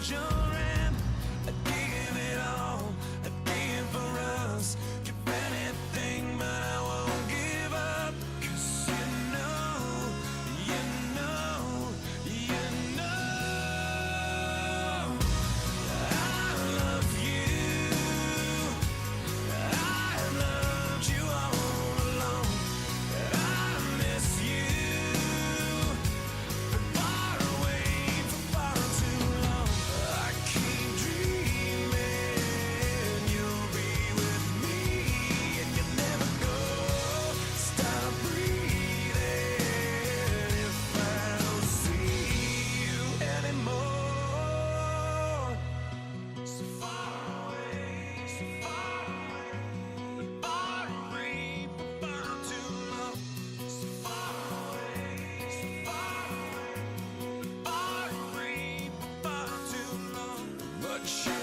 children, digging it all, digging for us. Give anything, but I won't give up. 'Cause you know, you know, you know I love you. I've loved you all along. I miss you. Been far away for far too long. I keep dreaming you'll be with me, and you never go. Stop breathing if I don't see you anymore. So far away, so far away, far away for far too long. So far away, so far away, far away for far too long. But you